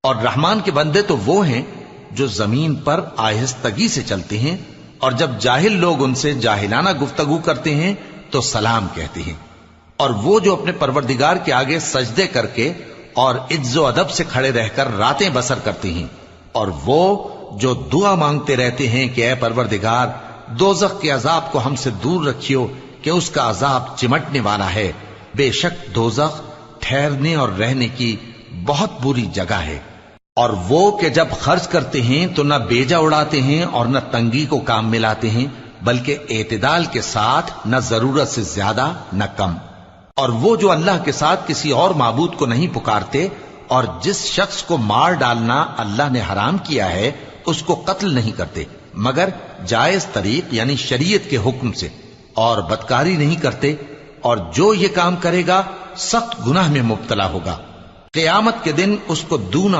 اور رحمان کے بندے تو وہ ہیں جو زمین پر آہستگی سے چلتے ہیں، اور جب جاہل لوگ ان سے جاہلانہ گفتگو کرتے ہیں تو سلام کہتے ہیں، اور وہ جو اپنے پروردگار کے آگے سجدے کر کے اور عز و ادب سے کھڑے رہ کر راتیں بسر کرتے ہیں، اور وہ جو دعا مانگتے رہتے ہیں کہ اے پروردگار دوزخ کے عذاب کو ہم سے دور رکھیو کہ اس کا عذاب چمٹنے والا ہے، بے شک دوزخ ٹھہرنے اور رہنے کی بہت بری جگہ ہے۔ اور وہ کہ جب خرچ کرتے ہیں تو نہ بیجا اڑاتے ہیں اور نہ تنگی کو کام میں لاتے ہیں، بلکہ اعتدال کے ساتھ، نہ ضرورت سے زیادہ نہ کم۔ اور وہ جو اللہ کے ساتھ کسی اور معبود کو نہیں پکارتے، اور جس شخص کو مار ڈالنا اللہ نے حرام کیا ہے اس کو قتل نہیں کرتے مگر جائز طریق یعنی شریعت کے حکم سے، اور بدکاری نہیں کرتے، اور جو یہ کام کرے گا سخت گناہ میں مبتلا ہوگا۔ قیامت کے دن اس کو دونا